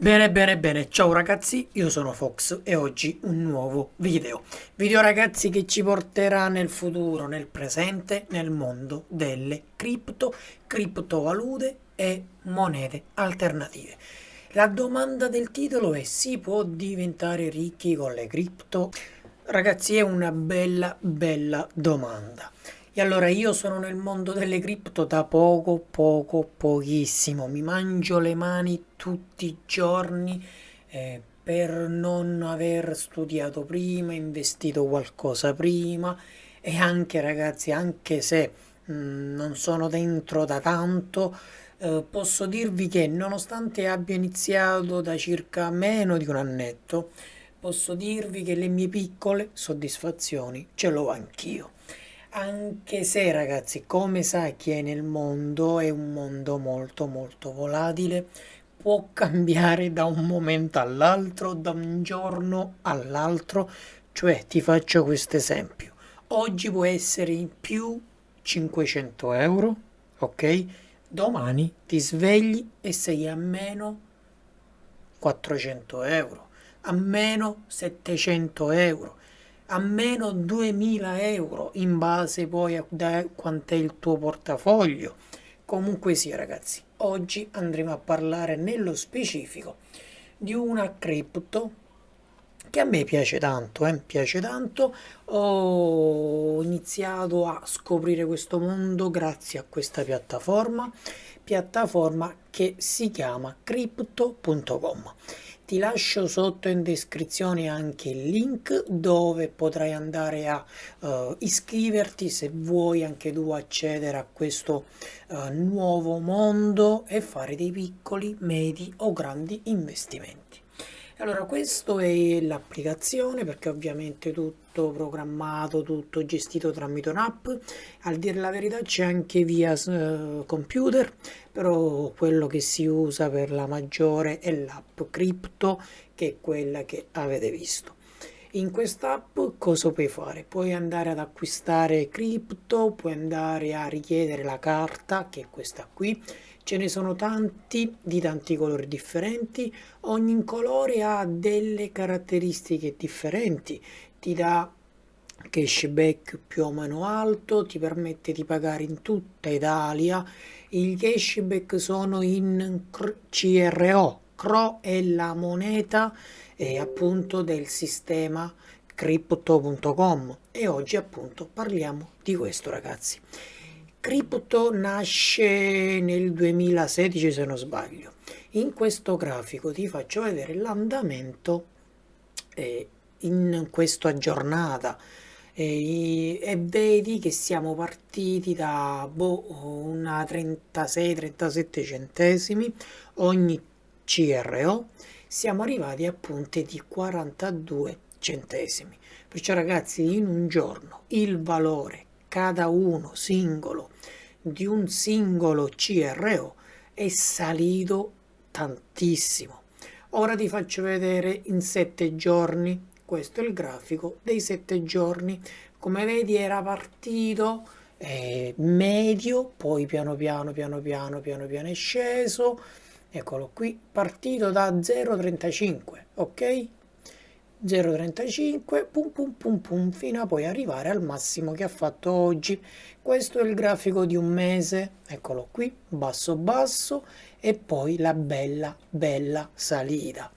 Bene, ciao ragazzi, io sono Fox e oggi un nuovo video. Video ragazzi che ci porterà nel futuro, nel presente, nel mondo delle criptovalute e monete alternative. La domanda del titolo è: si può diventare ricchi con le cripto? Ragazzi, è una bella domanda. E allora io sono nel mondo delle cripto da pochissimo. Mi mangio le mani tutti i giorni per non aver studiato prima, investito qualcosa prima e anche ragazzi, anche se non sono dentro da tanto, posso dirvi che nonostante abbia iniziato da circa meno di un annetto, posso dirvi che le mie piccole soddisfazioni ce l'ho anch'io. Anche se, ragazzi, come sa chi è nel mondo, è un mondo molto volatile, può cambiare da un momento all'altro, da un giorno all'altro. Cioè, ti faccio questo esempio. Oggi può essere in più 500 euro, ok? Domani ti svegli e sei a meno 400 euro, a meno 700 euro, a meno 2000 euro, in base poi a quant'è il tuo portafoglio. Comunque sia, ragazzi, oggi andremo a parlare nello specifico di una cripto che a me piace tanto. Ho iniziato a scoprire questo mondo grazie a questa piattaforma che si chiama crypto.com. Ti lascio sotto in descrizione anche il link dove potrai andare a iscriverti se vuoi anche tu accedere a questo nuovo mondo e fare dei piccoli, medi o grandi investimenti. Allora, questa è l'applicazione perché ovviamente tutto programmato, tutto gestito tramite un'app. Al dire la verità c'è anche via computer, però quello che si usa per la maggiore è l'app Crypto, che è quella che avete visto. In quest'app cosa puoi fare? Puoi andare ad acquistare cripto, puoi andare a richiedere la carta, che è questa qui. Ce ne sono tanti, di tanti colori differenti, ogni colore ha delle caratteristiche differenti, ti dà cashback più o meno alto, ti permette di pagare in tutta Italia. I cashback sono in CRO. CRO è la moneta appunto del sistema crypto.com e oggi appunto parliamo di questo, ragazzi. Crypto nasce nel 2016 se non sbaglio. In questo grafico ti faccio vedere l'andamento in questa giornata e vedi che siamo partiti da una 36-37 centesimi ogni CRO, siamo arrivati a punte di 42 centesimi. Perciò ragazzi, in un giorno il valore cada uno singolo di un singolo CRO è salito tantissimo. Ora ti faccio vedere in 7 giorni. Questo è il grafico dei 7 giorni. Come vedi era partito medio, poi piano piano è sceso. Eccolo qui, partito da 0,35, ok? 0,35 pum fino a poi arrivare al massimo che ha fatto oggi. Questo è il grafico di un mese, eccolo qui, basso e poi la bella salita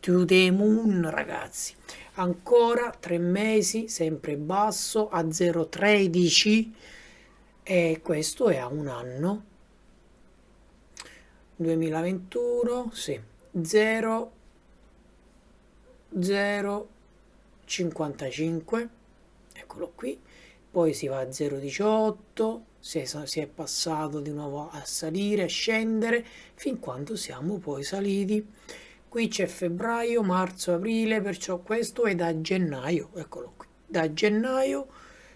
to the moon, ragazzi. Ancora 3 mesi sempre basso a 0,13 e questo è a un anno 2021, sì, 0 0,55, eccolo qui, poi si va a 0,18, si è passato di nuovo a salire, a scendere, fin quando siamo poi saliti. Qui c'è febbraio, marzo, aprile, perciò questo è da gennaio, eccolo qui, da gennaio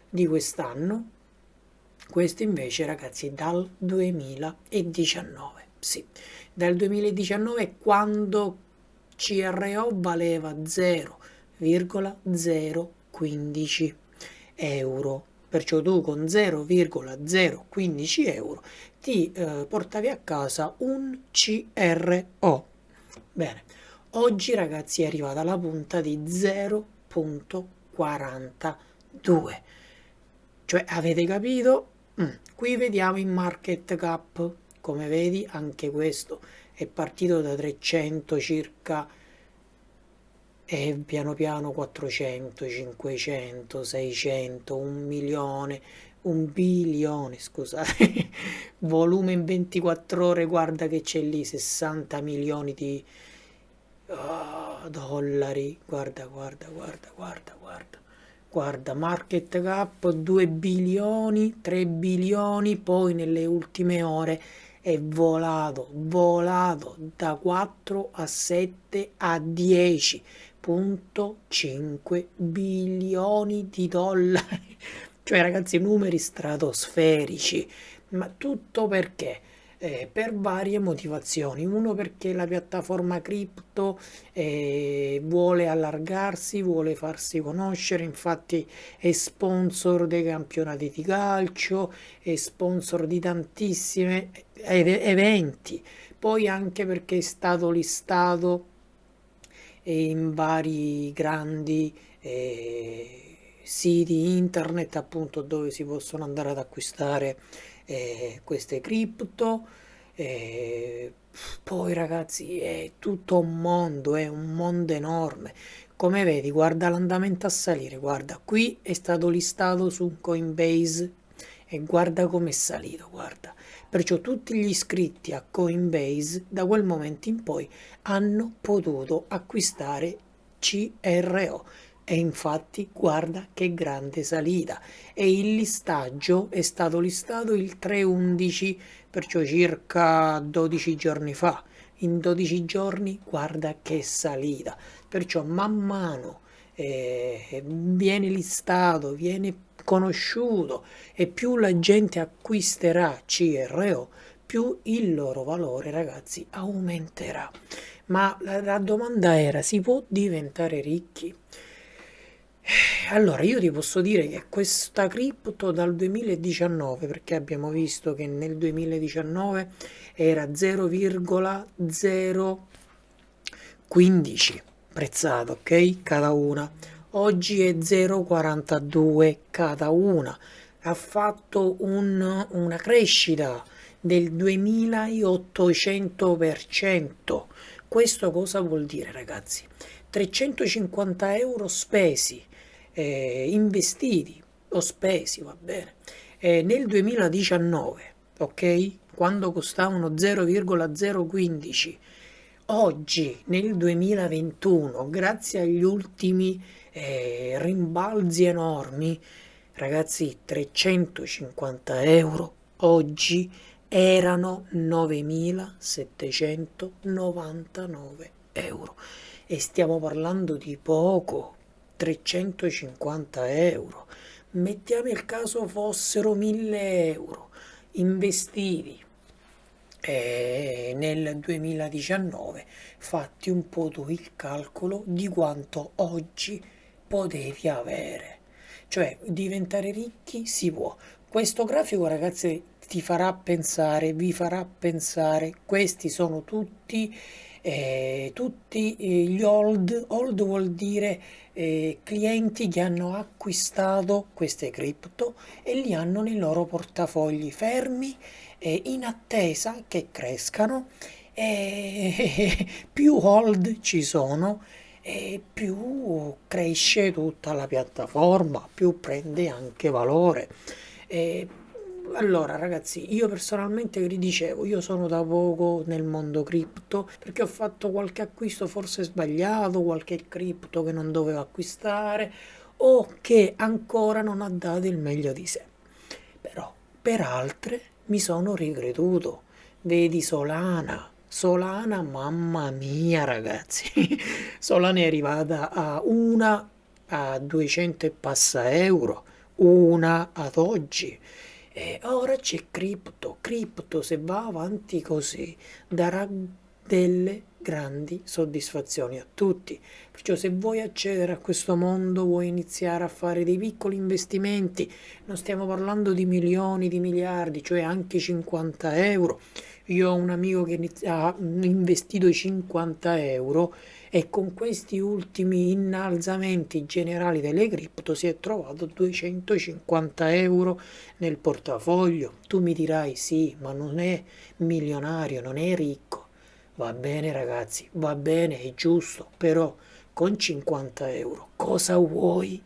di quest'anno. Questo invece, ragazzi, è dal 2019, sì, dal 2019 quando CRO valeva 0,015 euro. Perciò tu con 0,015 euro ti portavi a casa un CRO. Bene, oggi ragazzi è arrivata la punta di 0,42. Cioè, avete capito? Qui vediamo il market cap. Come vedi, anche questo è partito da 300 circa e piano piano 400, 500, 600, 1 milione, 1 bilione, scusate, volume in 24 ore, guarda che c'è lì 60 milioni di dollari, guarda, guarda, guarda, guarda, guarda. Guarda, market cap 2 bilioni, 3 bilioni, poi nelle ultime ore è volato da 4 a 7 a 10,5 bilioni di dollari. Cioè ragazzi, numeri stratosferici, ma tutto perché? Per varie motivazioni. Uno perché la piattaforma cripto vuole allargarsi, vuole farsi conoscere, infatti è sponsor dei campionati di calcio, è sponsor di tantissimi eventi, poi anche perché è stato listato in vari grandi siti internet appunto dove si possono andare ad acquistare queste cripto. eh, Poi ragazzi è tutto un mondo, è un mondo enorme. Come vedi, guarda l'andamento a salire, guarda, qui è stato listato su Coinbase e guarda come è salito, guarda. Perciò tutti gli iscritti a Coinbase da quel momento in poi hanno potuto acquistare CRO. E infatti guarda che grande salita. E il listaggio è stato listato il 3/11, perciò circa 12 giorni fa. In 12 giorni guarda che salita. Perciò man mano viene listato, viene conosciuto e più la gente acquisterà CRO, più il loro valore, ragazzi, aumenterà. Ma la domanda era, si può diventare ricchi? Allora, io ti posso dire che questa cripto dal 2019, perché abbiamo visto che nel 2019 era 0,015 prezzato, ok? Cada una. Oggi è 0,42 cada una. Ha fatto una crescita del 2800%. Questo cosa vuol dire, ragazzi? 350 euro spesi, investiti o spesi, va bene, nel 2019, ok? Quando costavano 0,015. Oggi, nel 2021, grazie agli ultimi rimbalzi enormi, ragazzi, 350 euro oggi erano 9.799 euro e stiamo parlando di poco, 350 euro. Mettiamo il caso fossero 1.000 euro investiti nel 2019, fatti un po' tu il calcolo di quanto oggi potevi avere. Cioè, diventare ricchi si può. Questo grafico, ragazzi, ti farà pensare, vi farà pensare, questi sono tutti gli old vuol dire clienti che hanno acquistato queste cripto e li hanno nei loro portafogli fermi in attesa che crescano e più hold ci sono e più cresce tutta la piattaforma, più prende anche valore. E allora, ragazzi, io personalmente vi dicevo, io sono da poco nel mondo cripto perché ho fatto qualche acquisto forse sbagliato, qualche cripto che non dovevo acquistare o che ancora non ha dato il meglio di sé. Però per altre mi sono ricreduto. Vedi Solana. Solana, mamma mia, ragazzi. Solana è arrivata a 200 e passa euro, una ad oggi. E ora c'è cripto. Cripto, se va avanti così, darà delle grandi soddisfazioni a tutti. Perciò se vuoi accedere a questo mondo, vuoi iniziare a fare dei piccoli investimenti, non stiamo parlando di milioni, di miliardi, cioè anche 50 euro, Io ho un amico che ha investito 50 euro e con questi ultimi innalzamenti generali delle cripto si è trovato 250 euro nel portafoglio. Tu mi dirai sì, ma non è milionario, non è ricco. Va bene ragazzi, va bene, è giusto, però con 50 euro cosa vuoi?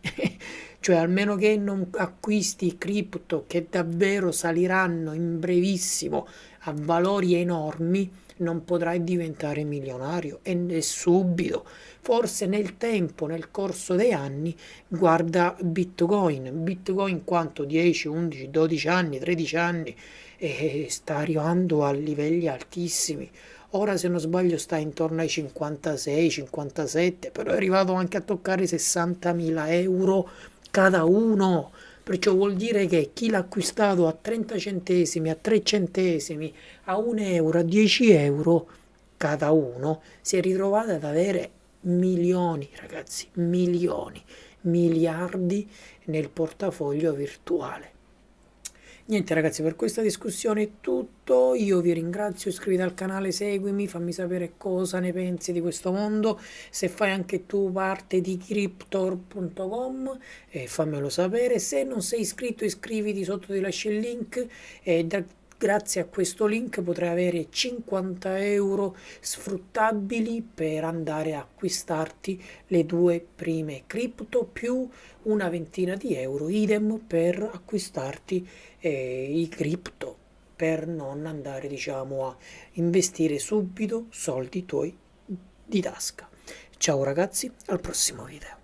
Cioè almeno che non acquisti cripto che davvero saliranno in brevissimo a valori enormi, non potrai diventare milionario e subito. Forse nel tempo, nel corso dei anni, guarda Bitcoin. Bitcoin quanto? 10, 11, 12 anni, 13 anni e sta arrivando a livelli altissimi. Ora se non sbaglio sta intorno ai 56, 57, però è arrivato anche a toccare 60.000 euro cada uno. Perciò vuol dire che chi l'ha acquistato a 30 centesimi, a 3 centesimi, a 1 euro, a 10 euro cada uno, si è ritrovato ad avere milioni, ragazzi, milioni, miliardi nel portafoglio virtuale. Niente ragazzi, per questa discussione è tutto, io vi ringrazio, iscriviti al canale, seguimi, fammi sapere cosa ne pensi di questo mondo, se fai anche tu parte di cryptor.com fammelo sapere, se non sei iscritto iscriviti, sotto ti lascio il link e grazie a questo link potrai avere 50 euro sfruttabili per andare a acquistarti le due prime cripto più una ventina di euro, idem per acquistarti i cripto, per non andare diciamo a investire subito soldi tuoi di tasca. Ciao ragazzi, al prossimo video.